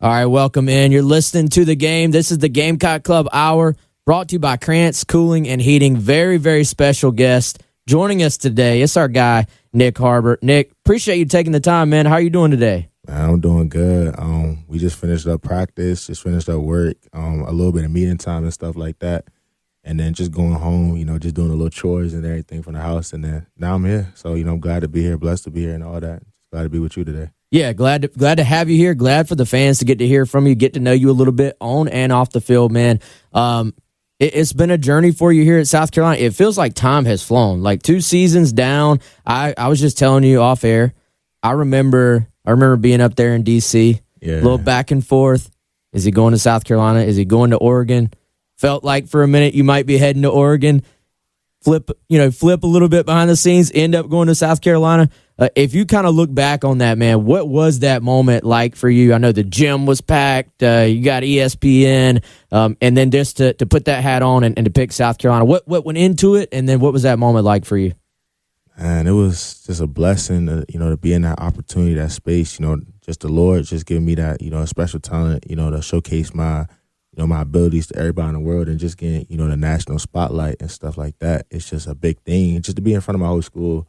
All right, welcome in. You're listening to The Game. This is the Gamecock Club Hour, brought to you by Krantz Cooling and Heating. Very, very special guest joining us today. It's our guy, Nyckoles Harbor. Nyck, appreciate you taking the time, man. How are you doing today? I'm doing good. We just finished up practice, just finished up work, a little bit of meeting time and stuff like that. And then just going home, just doing a little chores and everything from the house. And then now I'm here. So, I'm glad to be here, blessed to be here and all that. Just glad to be with you today. Yeah, glad to have you here. Glad for the fans to get to hear from you, get to know you a little bit on and off the field, man. It's been a journey for you here at South Carolina. It feels like time has flown. Like 2 seasons down. I was just telling you off air. I remember being up there in D.C. Yeah. A little back and forth. Is he going to South Carolina? Is he going to Oregon? Felt like for a minute you might be heading to Oregon. Flip a little bit behind the scenes. End up going to South Carolina. If you kind of look back on that, man, what was that moment like for you? I know the gym was packed. You got ESPN, and then just to put that hat on and to pick South Carolina. What went into it, and then what was that moment like for you? And it was just a blessing, to be in that opportunity, that space. Just the Lord just giving me that, a special talent, to showcase my, my abilities to everybody in the world, and just getting, the national spotlight and stuff like that. It's just a big thing. Just to be in front of my whole school.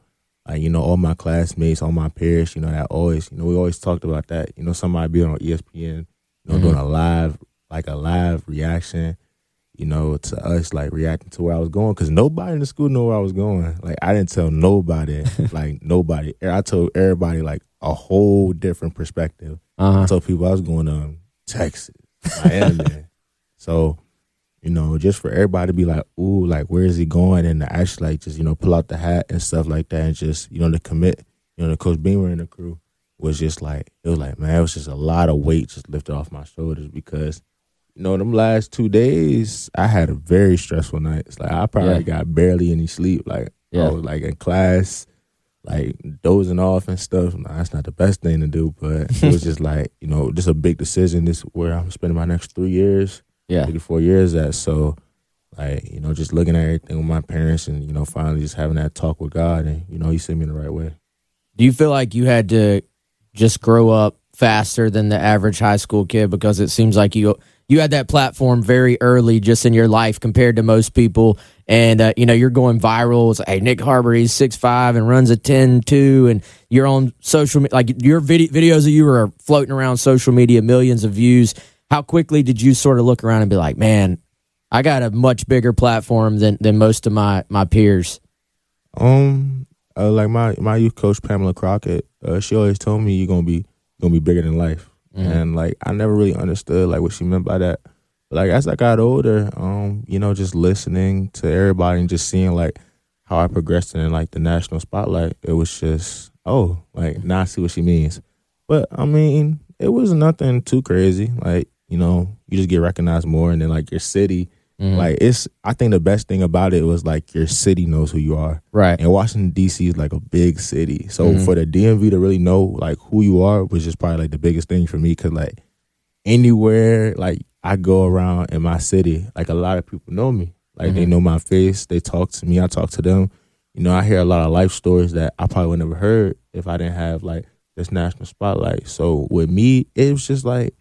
All my classmates, all my peers, that always, we always talked about that. Somebody being on ESPN, doing a live reaction, to us, like reacting to where I was going. Because nobody in the school knew where I was going. Like, I didn't tell nobody, nobody. I told everybody, like, a whole different perspective. I told people I was going to Texas, Miami. So, just for everybody to be like, ooh, like, where is he going? And to actually, like, just, pull out the hat and stuff like that, and just, to commit, to Coach Beamer and the crew was just like, it was like, man, it was just a lot of weight just lifted off my shoulders because, them last 2 days, I had a very stressful night. It's like, I probably got barely any sleep. Like, I was, like, in class, like, dozing off and stuff. Nah, that's not the best thing to do, but it was just like, just a big decision. This where I'm spending my next 3 years. Yeah. 4 years at. So, like, just looking at everything with my parents and, finally just having that talk with God and, he sent me in the right way. Do you feel like you had to just grow up faster than the average high school kid? Because it seems like you had that platform very early just in your life compared to most people. And, you're going viral. It's like, hey, Nyckoles Harbor, he's 6'5" and runs a 10.2. And you're on social media. Like, your videos of you are floating around social media, millions of views. How quickly did you sort of look around and be like, man, I got a much bigger platform than most of my peers? Like my youth coach, Pamela Crockett, she always told me you're gonna be bigger than life. Mm-hmm. And like I never really understood like what she meant by that. But like as I got older, just listening to everybody and just seeing like how I progressed in like the national spotlight, it was just, now I see what she means. But I mean, it was nothing too crazy. Like, you just get recognized more, and then like your city, like I think the best thing about it was like your city knows who you are. Right. And Washington D.C. is like a big city. So for the DMV to really know like who you are was just probably like the biggest thing for me. Cause like anywhere like I go around in my city, like a lot of people know me. Like they know my face, they talk to me, I talk to them. I hear a lot of life stories that I probably would never heard if I didn't have like this national spotlight. So with me, it was just like,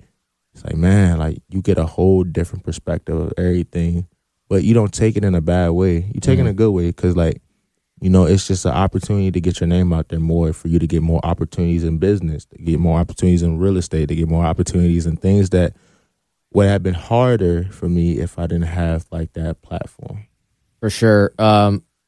it's like, man, like you get a whole different perspective of everything, but you don't take it in a bad way. You take it in a good way because like, it's just an opportunity to get your name out there more, for you to get more opportunities in business, to get more opportunities in real estate, to get more opportunities in things that would have been harder for me if I didn't have like that platform. For sure.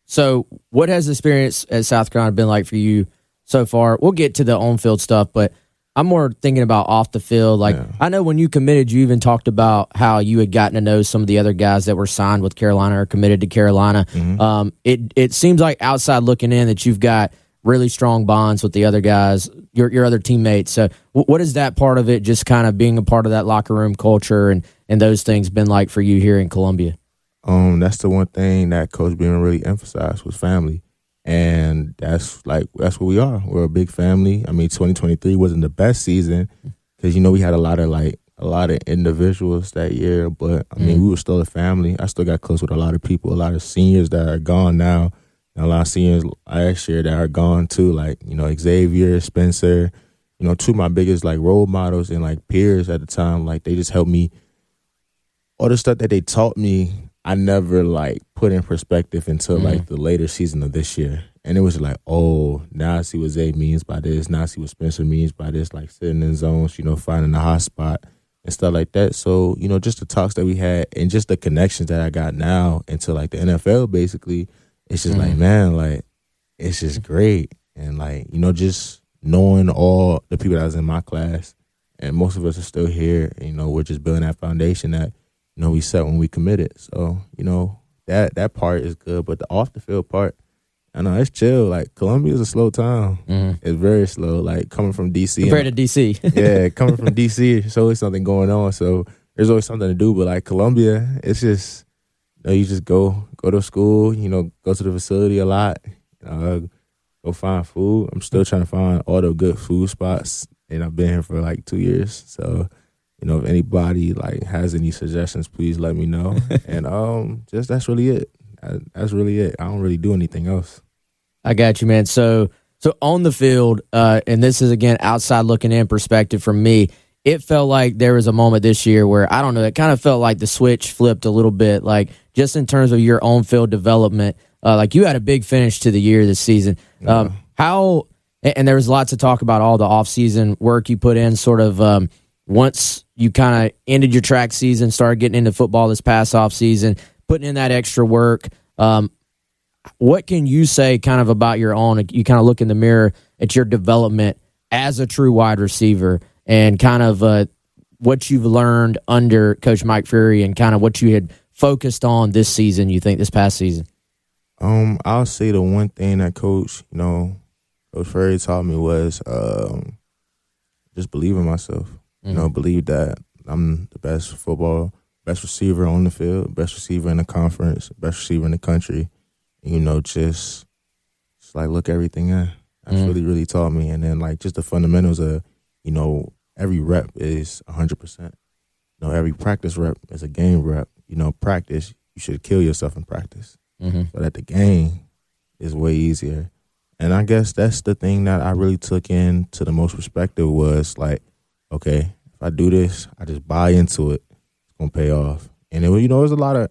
So what has the experience at South Carolina been like for you so far? We'll get to the on-field stuff, but I'm more thinking about off the field. Like, I know when you committed, you even talked about how you had gotten to know some of the other guys that were signed with Carolina or committed to Carolina. It seems like outside looking in that you've got really strong bonds with the other guys, your other teammates. So what is that part of it, just kind of being a part of that locker room culture and those things been like for you here in Columbia? That's the one thing that Coach Beamer really emphasized was family. And that's what we are. We're a big family. I mean, 2023 wasn't the best season because, we had a lot of individuals that year. But, I mean, we were still a family. I still got close with a lot of people, a lot of seniors that are gone now, and a lot of seniors last year that are gone too, like, Xavier, Spencer, two of my biggest like role models and like peers at the time. Like they just helped me. All the stuff that they taught me, I never like put in perspective until like the later season of this year. And it was like, oh, now I see what Zay means by this. Now I see what Spencer means by this, like sitting in zones, finding the hot spot and stuff like that. So, just the talks that we had and just the connections that I got now into like the NFL, basically, it's just like, man, like, it's just great. And like, just knowing all the people that was in my class, and most of us are still here, we're just building that foundation that, we set when we committed. So, that part is good. But the off the field part, I know it's chill. Like Columbia is a slow town. It's very slow. Like coming from DC. Compared to DC. Yeah, coming from DC, there's always something going on. So there's always something to do. But like Columbia, it's just, you just go to school, go to the facility a lot, go find food. I'm still trying to find all the good food spots. And I've been here for like 2 years. So, if anybody like has any suggestions, please let me know. And just that's really it. That's really it. I don't really do anything else. I got you, man. So on the field, and this is again outside looking in perspective from me. It felt like there was a moment this year where I don't know. It kind of felt like the switch flipped a little bit, like just in terms of your on field development. Like you had a big finish to the year this season. How? And there was lots to talk about all the off-season work you put in. Sort of once you kind of ended your track season, started getting into football this past off-season, putting in that extra work. What can you say kind of about your own? You kind of look in the mirror at your development as a true wide receiver and kind of what you've learned under Coach Mike Fury and kind of what you had focused on this season, you think, this past season? I'll say the one thing that Coach Fury taught me was just believe in myself. Believe that I'm the best receiver on the field, best receiver in the conference, best receiver in the country. Just like look everything in. That's really, really taught me. And then like just the fundamentals of, every rep is 100%. Every practice rep is a game rep. Practice, you should kill yourself in practice. So that the game is way easier. And I guess that's the thing that I really took into the most perspective was like, okay, if I do this, I just buy into it. It's gonna pay off. And it was a lot of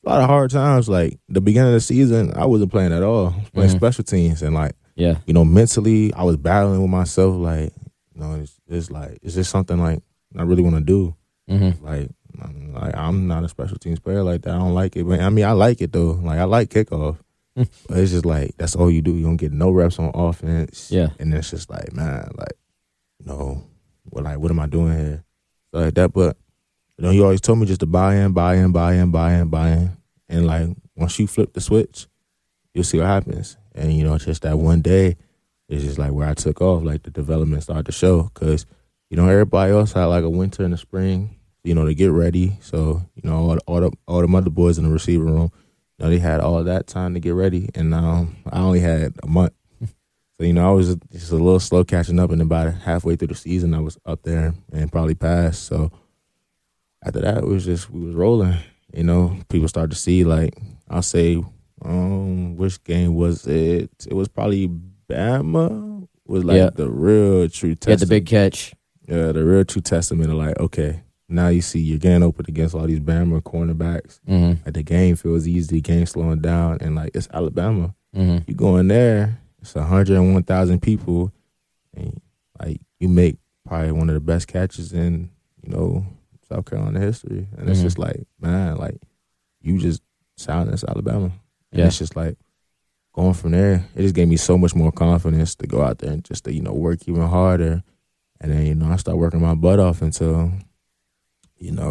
hard times. Like the beginning of the season, I wasn't playing at all. I was playing special teams, and like, mentally, I was battling with myself. Like, it's like, is this something like I really want to do? Like, I'm not a special teams player like that. I don't like it. But I mean, I like it though. Like I like kickoff. But it's just like that's all you do. You don't get no reps on offense. Yeah. And it's just like, man, like, what am I doing here? So like that. But you always told me just to buy in. And like once you flip the switch, you'll see what happens. And just that one day, it's just like where I took off. Like the development started to show because everybody else had like a winter and a spring, to get ready. So all the mother boys in the receiver room. They had all that time to get ready, and I only had a month. So, I was just a little slow catching up, and about halfway through the season, I was up there and probably passed. So, after that, we was rolling. People started to see, like, I'll say, which game was it? It was probably Bama. Was like the real true testament. Yeah, the big catch. Yeah, the real true testament of like, okay, now you see you're getting open against all these Bama cornerbacks. Like the game feels easy, the game slowing down, and like it's Alabama. You go in there, it's 101,000 people, and like you make probably one of the best catches in South Carolina history, and it's just like, man, like you just silenced Alabama, and it's just like going from there. It just gave me so much more confidence to go out there and just to work even harder, and then I start working my butt off until.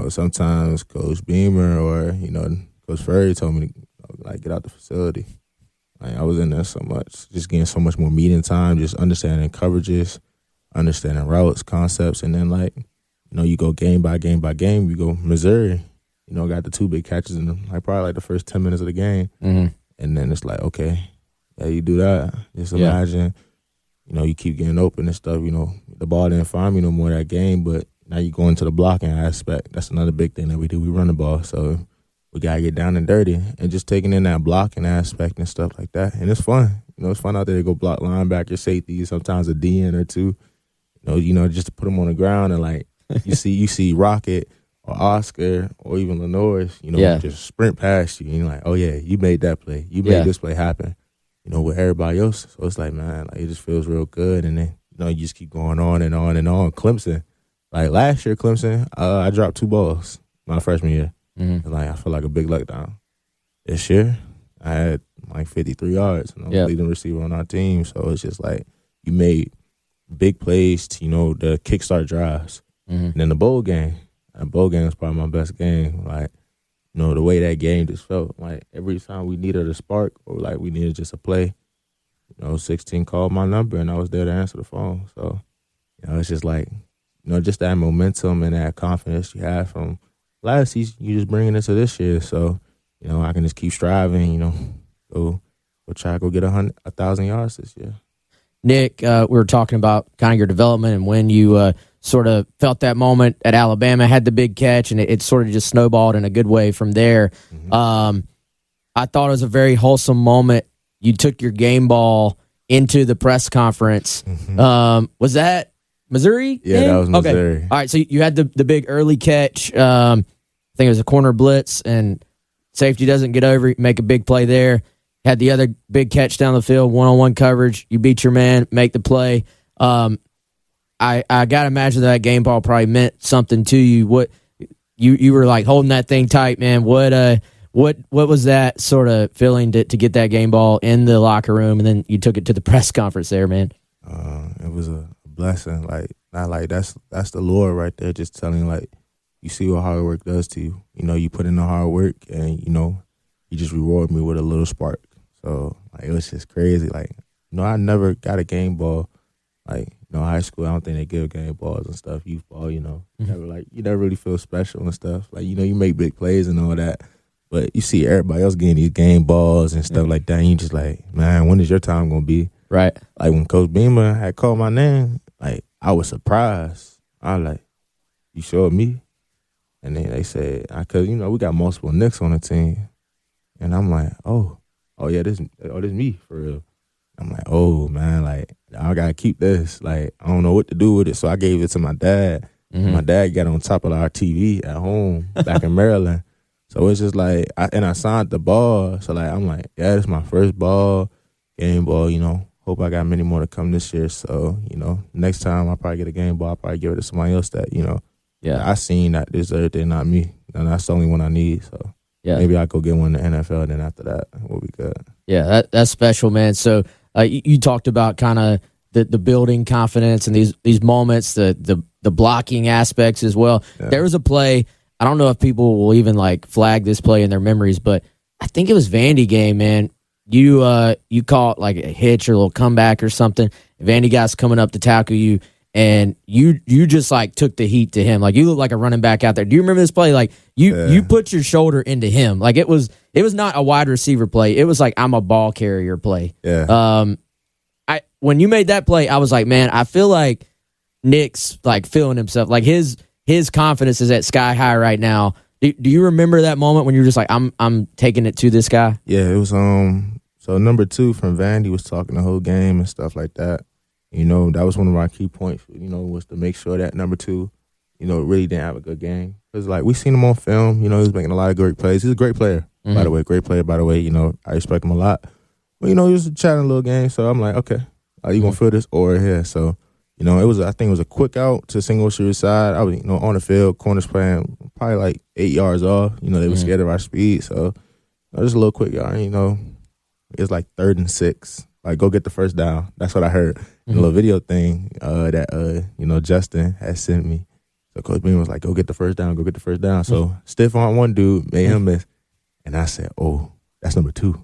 Sometimes Coach Beamer or, Coach Ferry told me to, get out the facility. Like, I was in there so much, just getting so much more meeting time, just understanding coverages, understanding routes, concepts, and then, you go game by game by game. You go Missouri, got the two big catches in probably the first 10 minutes of the game. And then it's like, okay, yeah, you do that. Just imagine, you keep getting open and stuff. The ball didn't find me no more that game, but now you go into the blocking aspect. That's another big thing that we do. We run the ball, so we got to get down and dirty. And just taking in that blocking aspect and stuff like that. And it's fun. It's fun out there to go block linebacker, safety, sometimes a DN or two. just to put them on the ground and like you see Rocket or Oscar or even Lenore's, just sprint past you and you're like, oh yeah, you made that play. You made this play happen, with everybody else. So it's like, man, like it just feels real good. And then, you just keep going on and on and on. Clemson, like last year, Clemson, I dropped 2 balls my freshman year. Mm-hmm. Like I feel like a big letdown. This year, I had like 53 yards and I was leading receiver on our team. So it's just like you made big plays to, the kickstart drives. Mm-hmm. And then the bowl game. The bowl game was probably my best game. Like, the way that game just felt. Like every time we needed a spark or like we needed just a play, 16 called my number and I was there to answer the phone. So, it's just like, just that momentum and that confidence you had from last season, you just bringing it to this year. So, I can just keep striving, go try to go get 1,000 yards this year. Nyck, we were talking about kind of your development and when you sort of felt that moment at Alabama, had the big catch, and it sort of just snowballed in a good way from there. Mm-hmm. I thought it was a very wholesome moment. You took your game ball into the press conference. Mm-hmm. Was that Missouri? Yeah, game? That was Missouri. Okay. All right, so you had the big early catch. I think it was a corner blitz, and safety doesn't get over, make a big play there. Had the other big catch down the field, one-on-one coverage. You beat your man, make the play. I got to imagine that game ball probably meant something to you. What you were like holding that thing tight, man. What was that sort of feeling to get that game ball in the locker room, and then you took it to the press conference there, man? It was a blessing. Like not like that's the Lord right there, just telling you, like, you see what hard work does to you. You put in the hard work, and you just reward me with a little spark. So like it was just crazy. Like I never got a game ball. Like high school, I don't think they give game balls and stuff. Youth ball, mm-hmm. You never really feel special and stuff. Like you make big plays and all that, but you see everybody else getting these game balls and stuff like that. And you just like, man, when is your time gonna be? Right. Like when Coach Beamer had called my name, like I was surprised. I was like, you showed me, and then they said, cause we got multiple Nycks on the team, and I'm like, oh yeah, this me for real. I'm like, oh man, like I gotta keep this. Like I don't know what to do with it, so I gave it to my dad. Mm-hmm. My dad got on top of our TV at home back in Maryland. So it's just like, I signed the ball. So like I'm like, yeah, it's my first game ball. Hope I got many more to come this year. So next time I probably get a game ball, I'll probably give it to somebody else that I seen that deserved it, not me, and that's the only one I need. So. Yeah. Maybe I'll go get one in the NFL, and then after that, we'll be good. Yeah, that's special, man. So you talked about kind of the building confidence and these moments, the blocking aspects as well. Yeah. There was a play, I don't know if people will even like flag this play in their memories, but I think it was Vandy Game, man. You caught like a hitch or a little comeback or something. Vandy guy's coming up to tackle you, and you just like took the heat to him. Like you look like a running back out there. Do you remember this play? Like you put your shoulder into him. Like it was not a wide receiver play. It was like I'm a ball carrier play. Yeah. When you made that play, I was like, man, I feel like Nyck's like feeling himself. Like his confidence is at sky high right now. Do you remember that moment when you were just like, I'm taking it to this guy? Yeah, it was so number 2 from Vandy was talking the whole game and stuff like that. That was one of our key points, was to make sure that number 2, really didn't have a good game. Because, like, we seen him on film. He was making a lot of great plays. He's a great player, by the way. Great player, by the way. I respect him a lot. But, he was chatting a little game. So I'm like, okay, are you going to feel this or here? So, I think it was a quick out to single receiver side. I was, on the field, corners playing probably like 8 yards off. They were scared of our speed. So, just a little quick yard, It's like 3rd and 6. Like, go get the first down. That's what I heard. A little video thing that Justin had sent me. So Coach Bean was like, go get the first down. So stiff on one dude, made him miss. And I said, oh, that's number 2.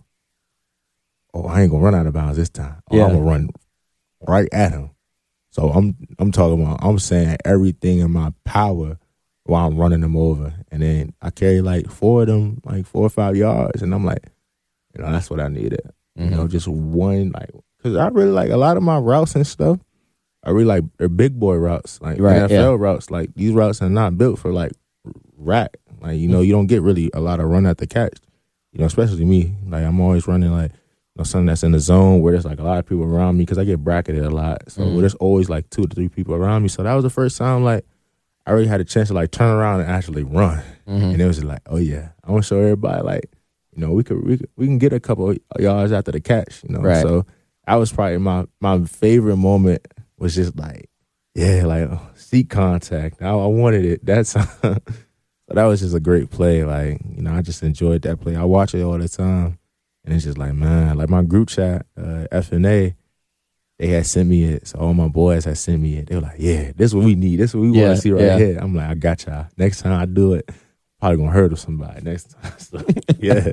Oh, I ain't gonna run out of bounds this time. Oh, yeah. I'm gonna run right at him. So I'm talking about, I'm saying everything in my power while I'm running him over. And then I carry like 4 of them, like 4 or 5 yards. And I'm like, that's what I needed. Just one, like, because I really like a lot of my routes and stuff. I really like they're big boy routes, like NFL routes. Like these routes are not built for like rack. Like you don't get really a lot of run at the catch. Especially me. Like I'm always running like something that's in the zone where there's like a lot of people around me because I get bracketed a lot. So where there's always like 2 to 3 people around me. So that was the first time like I really had a chance to like turn around and actually run. And it was like, oh yeah, I want to show everybody like, we can get a couple of yards after the catch, Right. So that was probably my favorite moment was just like, yeah, like seat contact. I wanted it. That's so that was just a great play. Like, I just enjoyed that play. I watch it all the time. And it's just like, man, like my group chat, FNA, they had sent me it. So all my boys had sent me it. They were like, yeah, this is what we need. This is what we want to see right here. I'm like, I got y'all. Next time I do it, probably going to hurt somebody next time. So, yeah.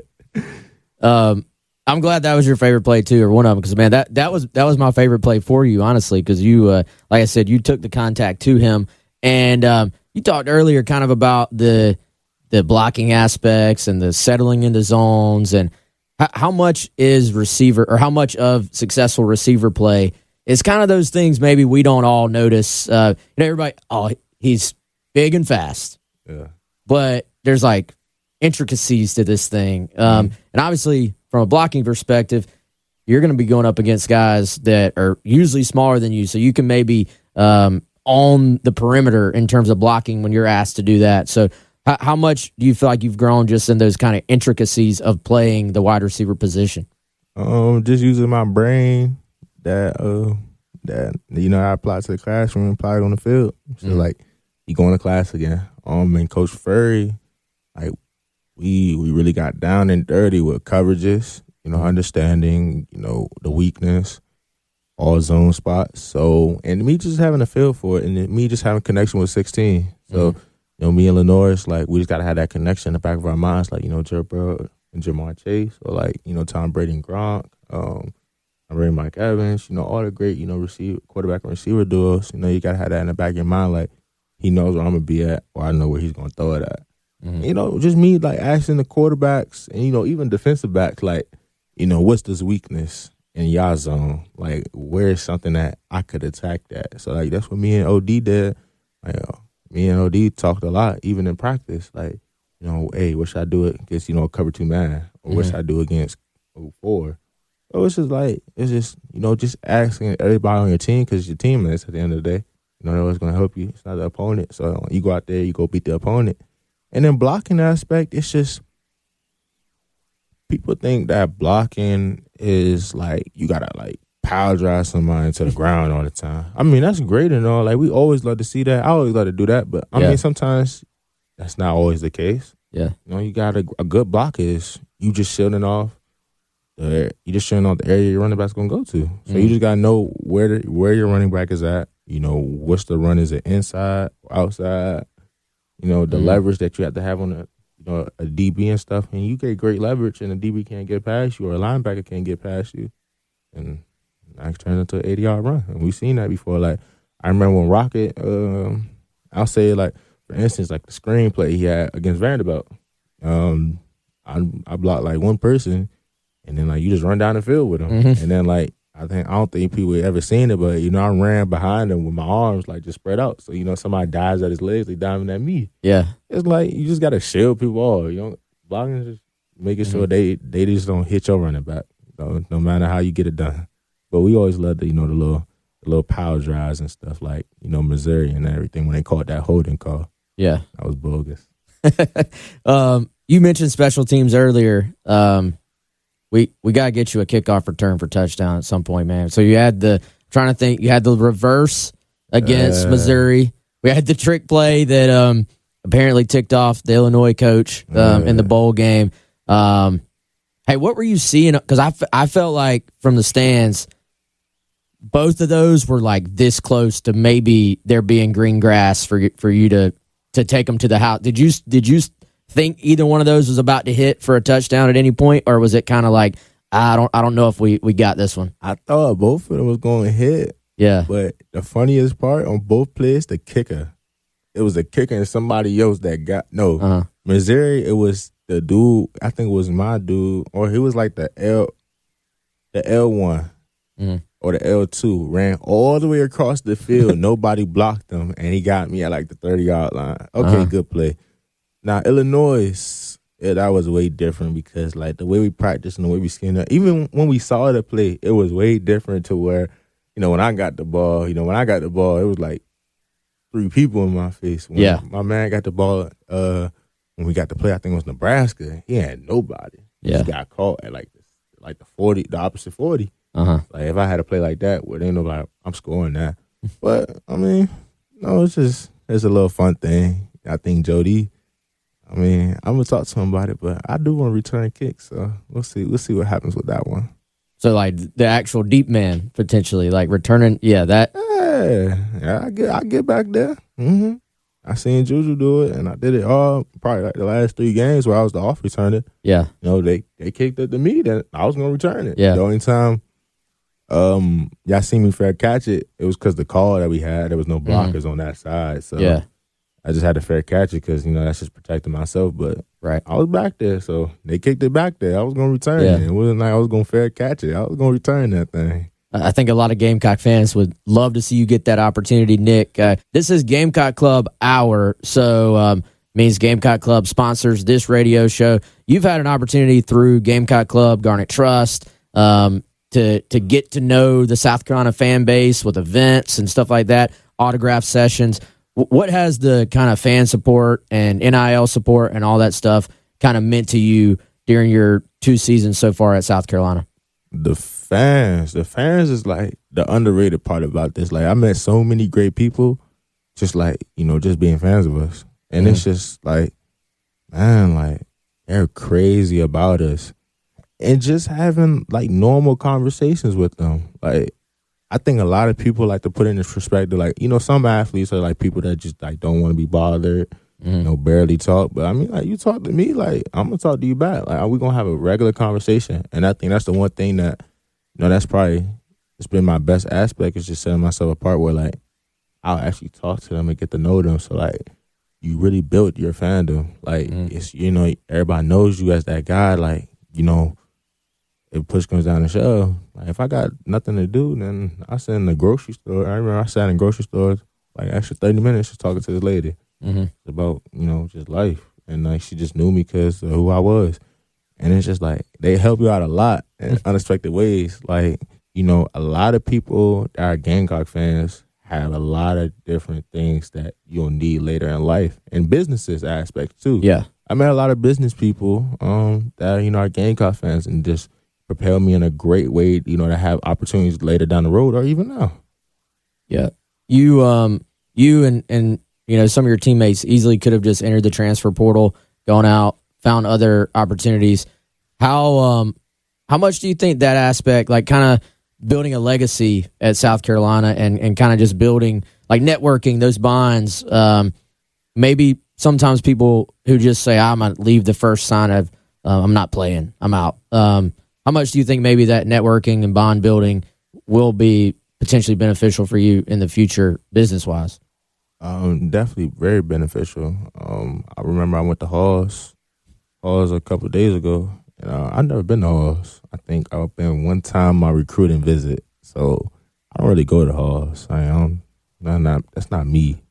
I'm glad that was your favorite play too, or one of them, because man, that was my favorite play for you, honestly, because you, like I said, you took the contact to him, and you talked earlier kind of about the blocking aspects and the settling into zones, and how much is receiver, or how much of successful receiver play is kind of those things maybe we don't all notice. Everybody, he's big and fast, but there's like intricacies to this thing, and obviously from a blocking perspective, you're going to be going up against guys that are usually smaller than you, so you can maybe on the perimeter in terms of blocking when you're asked to do that. So how much do you feel like you've grown just in those kind of intricacies of playing the wide receiver position? Just using my brain that I applied to the classroom, applied on the field. So like, you going to class again. And Coach Furry, like, we really got down and dirty with coverages, understanding, the weakness, all zone spots. So, and me just having a feel for it, and then me just having connection with 16. So, me and Lenoris, like, we just got to have that connection in the back of our minds, like, Joe Burrow and Jamar Chase, or like, Tom Brady and Gronk, Ray Mike Evans, all the great, quarterback and receiver duos. You got to have that in the back of your mind, like, he knows where I'm going to be at, or I know where he's going to throw it at. Just me, like, asking the quarterbacks and, even defensive backs, like, what's this weakness in y'all zone? Like, where's something that I could attack that? So, like, that's what me and OD did. Like, me and OD talked a lot, even in practice. Like, hey, what should I do against, cover 2 man? Or what should I do against 4? So it's just just asking everybody on your team, because your teammates at the end of the day. They're always going to help you. It's not the opponent. So you go out there, you go beat the opponent. And then blocking aspect, it's just, people think that blocking is like, you got to like power drive somebody to the ground all the time. I mean, that's great and all. Like, we always love to see that. I always love to do that. But I mean, sometimes that's not always the case. Yeah. You got a good block is you just shielding off the area your running back's going to go to. So you just got to know where your running back is at. What's the run? Is it inside or outside? The leverage that you have to have on a DB and stuff. And you get great leverage, and a DB can't get past you, or a linebacker can't get past you. And that turns into an 80-yard run. And we've seen that before. Like, I remember when Rocket, I'll say, like, for instance, like the screenplay he had against Vanderbilt. I blocked like one person, and then like you just run down the field with him. And then like, I don't think people had ever seen it, but I ran behind him with my arms like just spread out. So somebody dives at his legs, they diving at me. Yeah, it's like you just gotta shield people off. Blocking is just making sure they just don't hit your running back. No matter how you get it done. But we always love the the little power drives and stuff, like Missouri and everything when they called that holding call. Yeah, that was bogus. You mentioned special teams earlier. We got to get you a kickoff return for touchdown at some point, man. So you had you had the reverse against Missouri. We had the trick play that apparently ticked off the Illinois coach in the bowl game. Hey, what were you seeing? Because I felt like from the stands, both of those were like this close to maybe there being green grass for you to take them to the house. Did you think either one of those was about to hit for a touchdown at any point, or was it kind of like, I don't know if we got this one? I thought both of them was going to hit. Yeah. But the funniest part on both plays, the kicker. It was a kicker and somebody else that got Missouri, it was the dude, I think it was my dude, or he was like the L1 or the L2, ran all the way across the field. Nobody blocked him, and he got me at like the 30-yard line. Okay, good play. Now, Illinois, that was way different because like the way we practiced and the way we skinned up, even when we saw the play, it was way different to where, when I got the ball, it was like 3 people in my face. When my man got the ball, when we got to play, I think it was Nebraska, he had nobody. He just got caught at like the 40, the opposite 40. Uh-huh. Like if I had to play like that, well, ain't nobody, I'm scoring that. But I mean, no, it's a little fun thing. I think Jody, I mean, I'm gonna talk to him about it, but I do want to return kicks, so we'll see what happens with that one. So like the actual deep man potentially, like returning, that. Yeah, I get back there. Mm-hmm. I seen Juju do it, and I did it all probably like the last 3 games where I was the off returner. Yeah, they kicked it to me, then I was gonna return it. Yeah, the only time y'all seen me fair catch it, it was because the call that we had, there was no blockers on that side, so I just had to fair catch it because that's just protecting myself. But I was back there, so they kicked it back there. I was gonna return it. It wasn't like I was gonna fair catch it. I was gonna return that thing. I think a lot of Gamecock fans would love to see you get that opportunity, Nyck. This is Gamecock Club Hour, so means Gamecock Club sponsors this radio show. You've had an opportunity through Gamecock Club, Garnet Trust, to get to know the South Carolina fan base with events and stuff like that, autograph sessions. What has the kind of fan support and NIL support and all that stuff kind of meant to you during your 2 seasons so far at South Carolina? The fans is like the underrated part about this. Like I met so many great people, just like just being fans of us, and it's just like, man, like they're crazy about us, and just having like normal conversations with them. Like I think a lot of people like to put in this perspective, like some athletes are like people that just like don't want to be bothered, barely talk. But I mean, like you talk to me, like I'm gonna talk to you back. Like we're gonna have a regular conversation, and I think that's the one thing that that's probably it's been my best aspect is just setting myself apart where like I'll actually talk to them and get to know them. So like you really built your fandom. Like it's everybody knows you as that guy. Like if push comes down to shove, like if I got nothing to do, then I sit in the grocery store. I remember I sat in grocery stores like extra 30 minutes just talking to this lady about just life, and like she just knew me because of who I was. And it's just like they help you out a lot in unexpected ways. Like, a lot of people that are Gamecock fans have a lot of different things that you'll need later in life, and businesses aspects too. Yeah. I met a lot of business people that, are Gamecock fans and just propel me in a great way, to have opportunities later down the road or even now. Yeah. You and some of your teammates easily could have just entered the transfer portal, gone out, found other opportunities. How much do you think that aspect, like kind of building a legacy at South Carolina and kind of just building, like networking those bonds, maybe sometimes people who just say, I'm going to leave the first sign of I'm not playing, I'm out. How much do you think maybe that networking and bond building will be potentially beneficial for you in the future business-wise? Definitely very beneficial. I remember I went to Halls a couple of days ago, and I've never been to Halls. I think I've been one time my recruiting visit, so I don't really go to Halls. That's not me.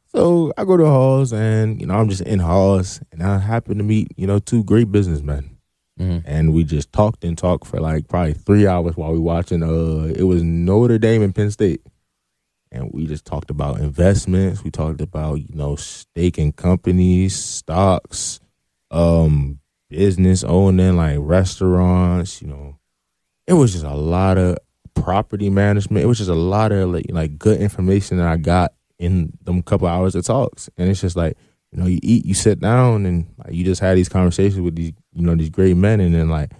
So I go to Halls, and I'm just in Halls, and I happen to meet 2 great businessmen. And we just talked for like probably 3 hours while we watching. It was Notre Dame and Penn State, and we just talked about investments. We talked about staking companies, stocks, business owning, like restaurants. It was just a lot of property management. It was just a lot of like good information that I got in them couple hours of talks. And it's just like you eat, you sit down, and like, you just had these conversations with these these great men, and then like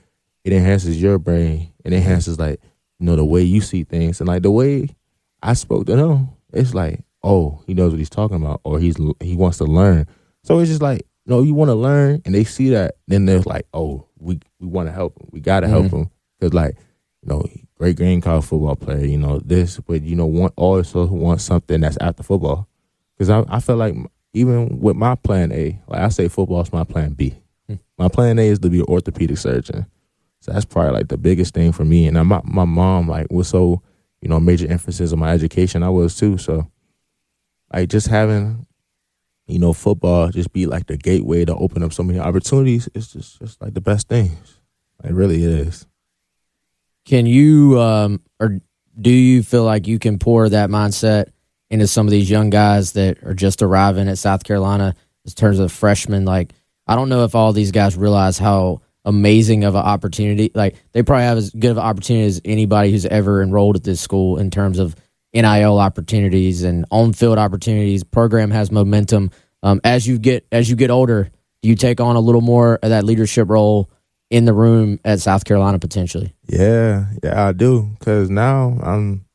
it enhances your brain. It enhances like the way you see things, and like the way I spoke to him. It's like, oh, he knows what he's talking about, or he wants to learn. So it's just like you want to learn, and they see that, then they're like, oh, we want to help him. We got to help him because like great Gamecock football player, this, but also want something that's after football, because I feel like. Even with my plan A, like I say football's my plan B. My plan A is to be an orthopedic surgeon. So that's probably like the biggest thing for me. And my mom like was so, major emphasis on my education. I was too. So like just having you know, football just be like the gateway to open up so many opportunities. It's just like the best things. It really is. Can you or do you feel like you can pour that mindset into some of these young guys that are just arriving at South Carolina in terms of freshmen? Like, I don't know if all these guys realize how amazing of an opportunity. Like, they probably have as good of an opportunity as anybody who's ever enrolled at this school in terms of NIL opportunities and on-field opportunities. Program has momentum. As you get older, do you take on a little more of that leadership role in the room at South Carolina potentially? Yeah, I do. Because now I'm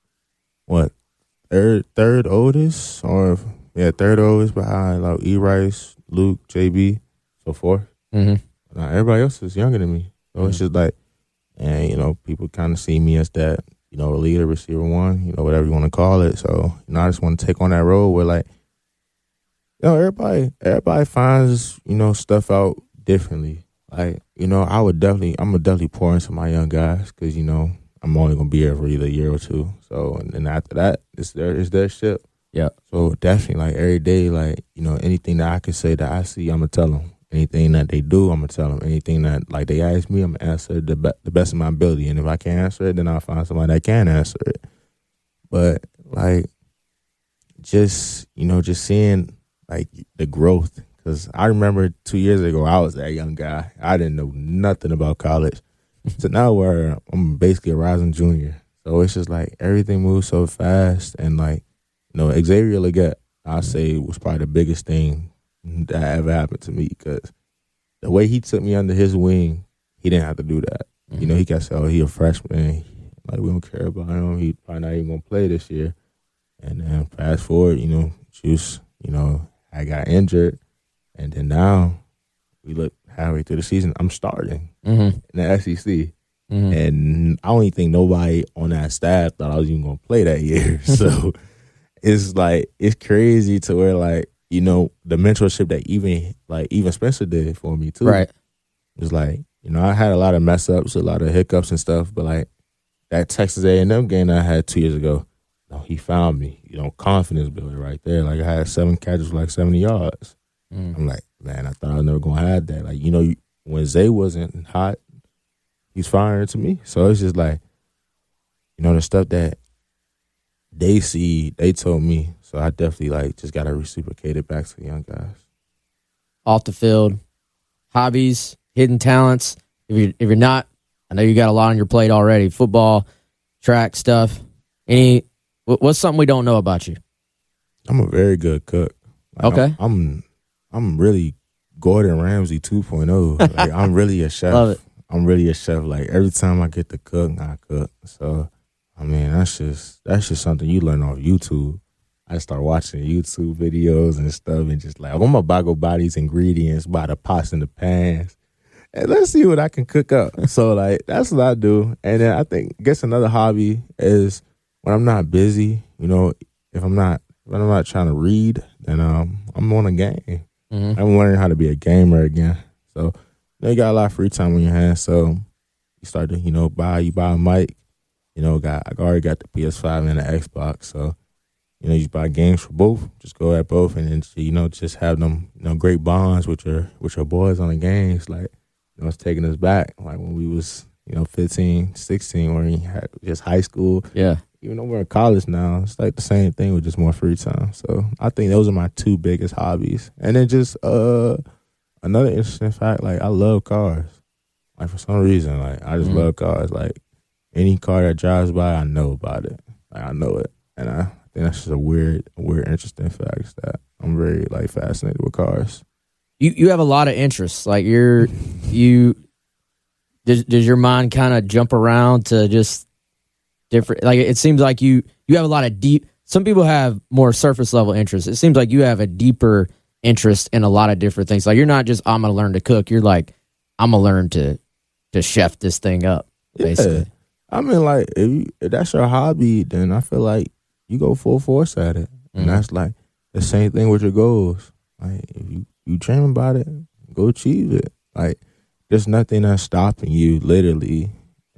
third oldest, third oldest behind like E. Rice, Luke, JB, so forth. Mm-hmm. Now, everybody else is younger than me, so it's just like, and you know, people kind of see me as that, you know, leader, receiver one, you know, whatever you want to call it. So, you know, I just want to take on that role where, like, you know, everybody finds, you know, stuff out differently. Like, you know, I'm gonna definitely pour into my young guys because, you know, I'm only gonna be here for either a year or two. So, and then after that, it's their ship. Yeah. So definitely, like, every day, like, you know, anything that I can say that I see, I'm gonna tell them. Anything that they do, I'm gonna tell them. Anything that, like, they ask me, I'm gonna answer the best of my ability. And if I can't answer it, then I'll find somebody that can answer it. But, like, just seeing, like, the growth. Because I remember 2 years ago, I was that young guy. I didn't know nothing about college. So now where I'm basically a rising junior. So it's just like everything moves so fast. And, like, you know, Xavier Leggett, I say, was probably the biggest thing that ever happened to me, because the way he took me under his wing, he didn't have to do that. Mm-hmm. You know, he got said, oh, he a freshman. Like, we don't care about him. He probably not even going to play this year. And then fast forward, you know, Juice, you know, I got injured. And then now we look halfway through the season, I'm starting in the SEC. Mm-hmm. And I don't even think nobody on that staff thought I was even going to play that year. So it's like, it's crazy to where, like, you know, the mentorship that even Spencer did for me too. Right. It's like, you know, I had a lot of mess ups, a lot of hiccups and stuff, but, like, that Texas A&M game that I had 2 years ago, you know, he found me, you know, confidence builder right there. Like, I had 7 catches for like 70 yards. I'm like, man, I thought I was never going to have that. Like, you know, when Zay wasn't hot, he's firing to me. So it's just like, you know, the stuff that they see, they told me. So I definitely, like, just got to reciprocate it back to the young guys. Off the field, hobbies, hidden talents. If you're not, I know you got a lot on your plate already. Football, track stuff. What's something we don't know about you? I'm a very good cook. Like, okay. I'm really Gordon Ramsay 2.0. Like, I'm really a chef. Love it. I'm really a chef. Like, every time I get to cook, I cook. So, I mean, that's just something you learn off YouTube. I start watching YouTube videos and stuff and just like, I'm gonna buy these ingredients, buy the pots and the pans, and let's see what I can cook up. So, like, that's what I do. And then I guess another hobby is when I'm not busy, you know, if I'm not trying to read, then I'm on a game. Mm-hmm. I'm learning how to be a gamer again. So, you know, you got a lot of free time on your hands. So you start to, you know, buy a mic. You know, I already got the PS5 and the Xbox. So, you know, you buy games for both. Just go at both, and then, you know, just have them, you know, great bonds with your boys on the games. Like, you know, it's taking us back. Like when we was, you know, 15, 16, where you had just high school. Yeah. Even though we're in college now, it's like the same thing with just more free time. So I think those are my 2 biggest hobbies. And then just another interesting fact, like, I love cars. Like, for some reason, like, I just love cars. Like, any car that drives by, I know about it. Like, I know it. And I think that's just a weird, interesting fact that I'm very, like, fascinated with cars. You have a lot of interests. Like, does your mind kind of jump around to just different? Like, it seems like you have a lot of deep. Some people have more surface level interests. It seems like you have a deeper interest in a lot of different things. Like, you're not just, I'm gonna learn to cook. You're like, I'm gonna learn to chef this thing up. Basically. Yeah. I mean, like, if that's your hobby, then I feel like you go full force at it, and that's like the same thing with your goals. Like, if you dream about it, go achieve it. Like, there's nothing that's stopping you, literally.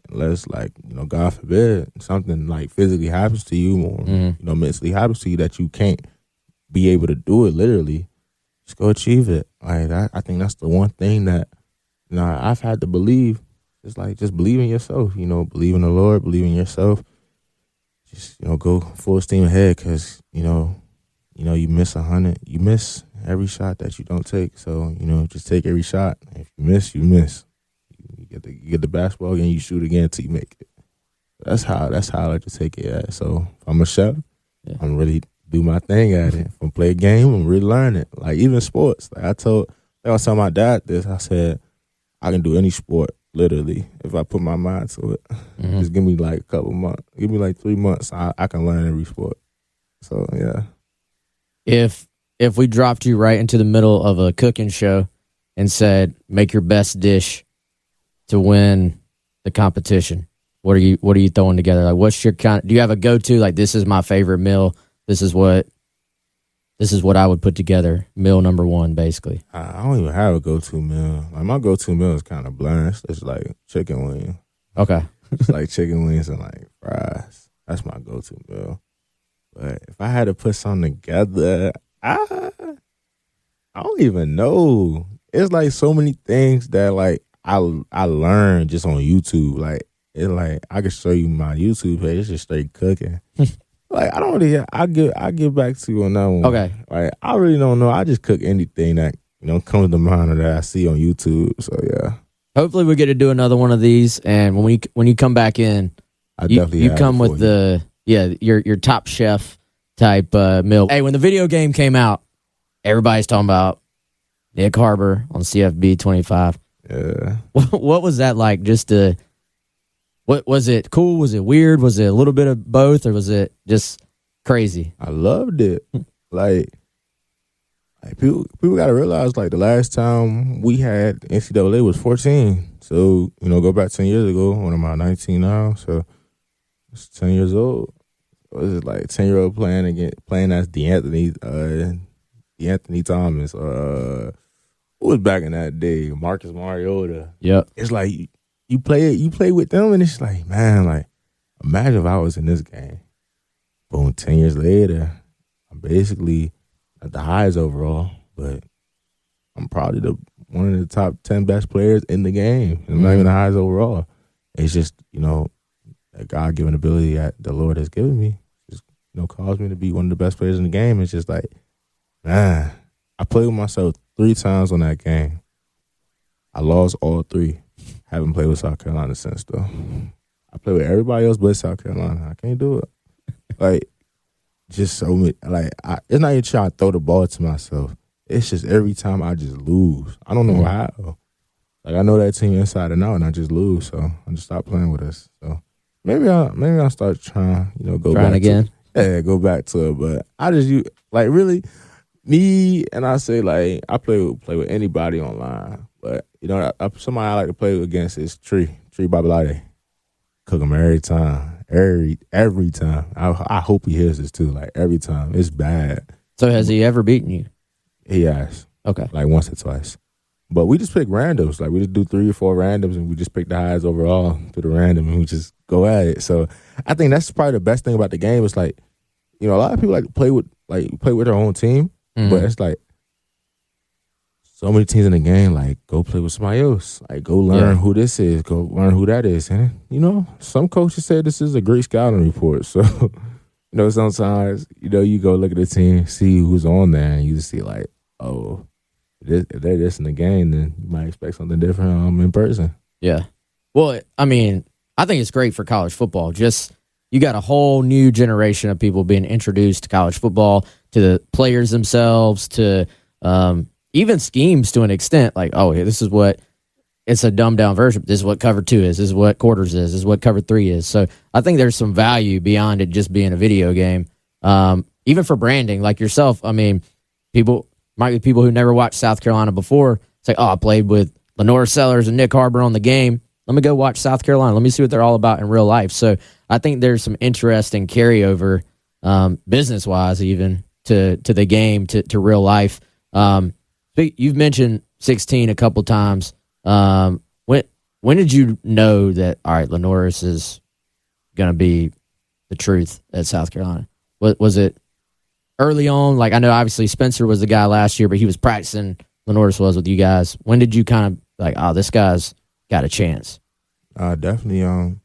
Unless, like, you know, God forbid, something like physically happens to you or, you know, mentally happens to you that you can't be able to do it literally. just go achieve it. Like that, I think that's the one thing that I've had to believe. It's like just believe in yourself. Believe in the Lord, believe in yourself. Just go full steam ahead, because you miss 100, you miss every shot that you don't take. So just take every shot. If you miss, you miss. You get the basketball again, you shoot again until you make it. That's how I like to take it at. So if I'm a chef, I'm really do my thing at it. If I play a game, I'm really learn it. Like even sports. Like I was telling my dad this. I said I can do any sport literally if I put my mind to it. Mm-hmm. Just give me like a couple months. Give me like 3 months. I can learn every sport. So yeah. If we dropped you right into the middle of a cooking show and said make your best dish to win the competition, what are you throwing together? Like what's your do you have a go-to, like this is my favorite meal, this is what I would put together, meal number one basically? I don't even have a go-to meal. Like my go-to meal is kind of bland. It's like chicken wings. Okay. It's like chicken wings and like fries. That's my go-to meal. But if I had to put something together, I don't even know. It's like so many things that like I learned just on YouTube. Like it's like I could show you my YouTube page. It's just straight cooking. Like I don't really. I get back to you on that one. Okay. Like I really don't know. I just cook anything that comes to mind or that I see on YouTube. So yeah. Hopefully we get to do another one of these, and when you come back in, you come with your Top Chef type meal. Hey, when the video game came out, everybody's talking about Nyckoles Harbor on CFB 25. Yeah. What was that like? What was it cool? Was it weird? Was it a little bit of both, or was it just crazy? I loved it. like people got to realize, like the last time we had NCAA was 14. So go back 10 years ago. What am I, 19 now? So it's 10 years old. Was it like 10-year-old playing as D'Anthony Thomas, or who was back in that day? Marcus Mariota. Yep. It's like you play with them, and it's like, man, like imagine if I was in this game. Boom, 10 years later, I'm basically at the highest overall, but I'm probably one of the top 10 best players in the game. I'm not even the highest overall. It's just a God-given ability that the Lord has given me. Just caused me to be one of the best players in the game. It's just like, man, I played with myself 3 times on that game. I lost all 3. Haven't played with South Carolina since, though. I play with everybody else but South Carolina. I can't do it. Like, just so many. Like, it's not even trying to throw the ball to myself. It's just every time I just lose. I don't know how. Like, I know that team inside and out, and I just lose. So I just stopped playing with us. So maybe I'll start trying. Go trying back again. Go back to it. But I just really me, and I say like I play with anybody online. But somebody I like to play against is Tree Babalade. Cook him every time, every time. I hope he hears this too. Like every time, it's bad. So has he ever beaten you? He has. Okay, like once or twice. But we just pick randoms. Like we just do 3 or 4 randoms, and we just pick the highest overall to the random, and we just go at it. So I think that's probably the best thing about the game. Is like, a lot of people like to play with their own team, but it's like so many teams in the game. Like go play with somebody else. Like go learn who this is. Go learn who that is. And some coaches say this is a great scouting report. So sometimes you go look at the team, see who's on there, and you just see like, oh. If they're this in the game, then you might expect something different in person. Yeah. Well, I mean, I think it's great for college football. Just you got a whole new generation of people being introduced to college football, to the players themselves, to even schemes to an extent. Like, oh, this is what it's a dumbed down version. This is what cover 2 is. This is what quarters is. This is what cover 3 is. So I think there's some value beyond it just being a video game. Even for branding, like yourself. I mean, might be people who never watched South Carolina before. It's like, oh, I played with Lenore Sellers and Nyck Harbor on the game. Let me go watch South Carolina. Let me see what they're all about in real life. So I think there's some interesting carryover, business-wise even, to the game, to real life. You've mentioned 16 a couple times. When did you know that, all right, Lenoris is going to be the truth at South Carolina? Was it early on, like I know obviously Spencer was the guy last year, but he was practicing. Lenortis was with you guys. When did you kind of like, oh, this guy's got a chance? Definitely.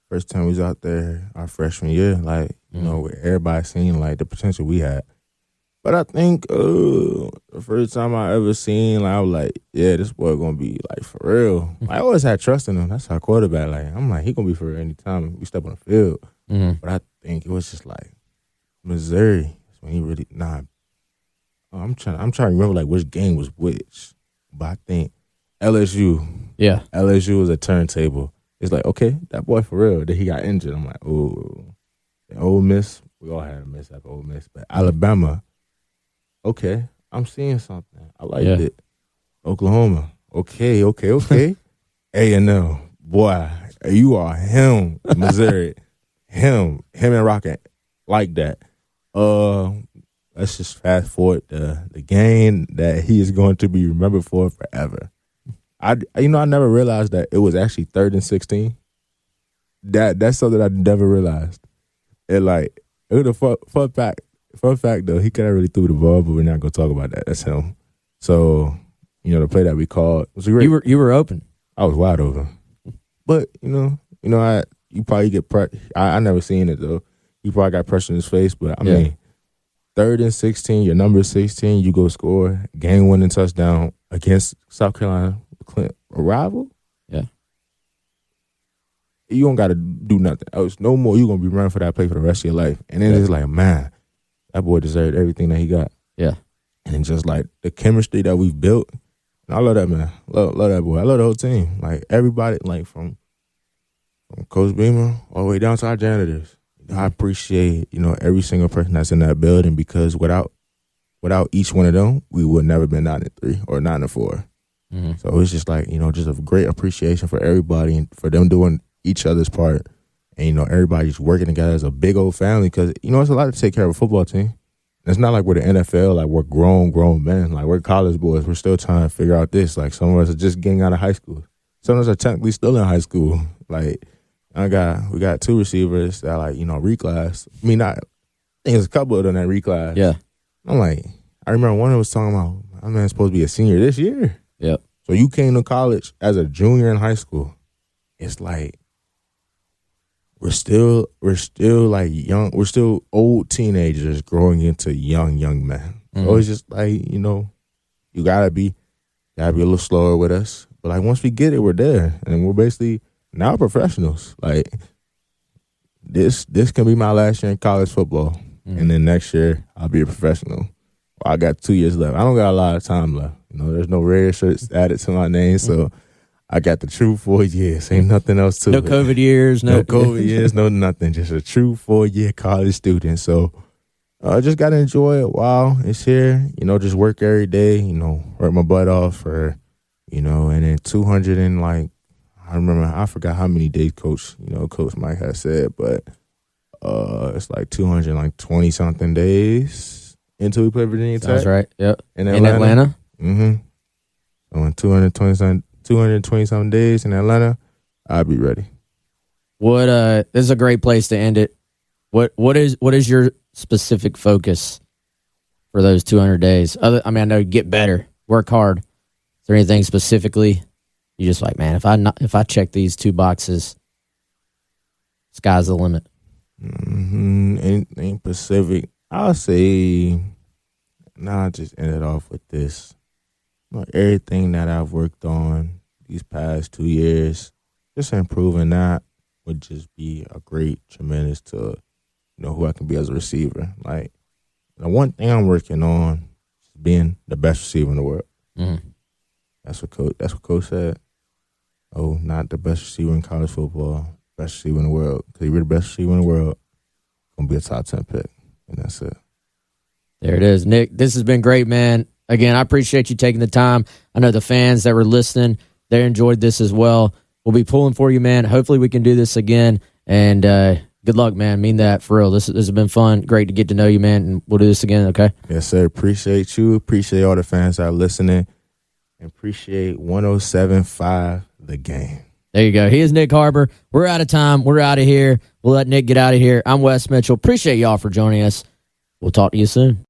First time we was out there our freshman year, like you know, with everybody seeing like the potential we had. But I think the first time I ever seen, like I was like, yeah, this boy gonna be like for real. I always had trust in him. That's our quarterback. Like I'm like, he gonna be for real anytime we step on the field. But I think it was just like Missouri. That's when he really I'm trying to remember like which game was which. But I think LSU. Yeah. LSU was a turntable. It's like, okay, that boy for real. Then he got injured. I'm like, oh. Ole Miss, we all had a miss after Ole Miss. But Alabama, okay, I'm seeing something. I liked it. Oklahoma, okay. A&M, boy, you are him. Missouri, him and Rocket, like that. Let's just fast forward the game that he is going to be remembered for forever. I never realized that it was actually 3rd and 16. That's something I never realized. It was a fun fact. Fun fact though, he kind of really threw the ball, but we're not gonna talk about that. That's him. So, the play that we called was great. You were open. I was wide open, but you probably get I never seen it though. You probably got pressure in his face, but I mean, 3rd and 16, your number 16, you go score game-winning touchdown against South Carolina, a rival. Yeah. You don't got to do nothing else. No more. You're going to be running for that play for the rest of your life. And then it's like, man, that boy deserved everything that he got. Yeah. And then just like the chemistry that we've built. And I love that, man. Love that boy. I love the whole team. Like everybody, like from Coach Beamer all the way down to our janitors. I appreciate, every single person that's in that building because without each one of them, we would never been 9-3 or 9-4. So it's just like, just a great appreciation for everybody and for them doing each other's part. And, everybody's working together as a big old family because, it's a lot to take care of a football team. It's not like we're the NFL, like we're grown men. Like we're college boys. We're still trying to figure out this. Like some of us are just getting out of high school. Some of us are technically still in high school. Like we got 2 receivers that reclass. I think there's a couple of them that reclass. Yeah. I'm like, I remember one that was talking about, my man's supposed to be a senior this year. Yep. So you came to college as a junior in high school. It's like we're still like young. We're still old teenagers growing into young men. So it's just like you gotta be a little slower with us. But like once we get it, we're there, and we're basically now professionals. Like this can be my last year in college football, and then next year I'll be a professional. I got 2 years left. I don't got a lot of time left. There's no red shirts added to my name, so I got the true 4 years. Ain't nothing else to it. No COVID years. No COVID years, no nothing. Just a true 4-year college student. So I just got to enjoy it while it's here. Just work every day, work my butt off for, and then 200 and I forgot how many days Coach Mike has said, but it's like 220-something days until we play Virginia Tech. That's right. Yep. In Atlanta. Mm-hmm. So in 220-something days in Atlanta, I'll be ready. This is a great place to end it. What is your specific focus for those 200 days? I know get better, work hard. Is there anything specifically you just like, man, if I check these 2 boxes, sky's the limit? Anything specific? I'll say, I'll just end it off with this. Everything that I've worked on these past 2 years, just improving that would just be a great, tremendous to, who I can be as a receiver. Like, the one thing I'm working on is being the best receiver in the world. Mm-hmm. That's what Coach said. Oh, not the best receiver in college football, best receiver in the world. Because if you're the best receiver in the world, going to be a top 10 pick. And that's it. There it is. Nyck, this has been great, man. Again, I appreciate you taking the time. I know the fans that were listening, they enjoyed this as well. We'll be pulling for you, man. Hopefully we can do this again. And good luck, man. Mean that for real. This has been fun. Great to get to know you, man. And we'll do this again, okay? Yes, sir. Appreciate you. Appreciate all the fans that are listening. And appreciate 107.5 The Game. There you go. He is Nyck Harbor. We're out of time. We're out of here. We'll let Nyck get out of here. I'm Wes Mitchell. Appreciate y'all for joining us. We'll talk to you soon.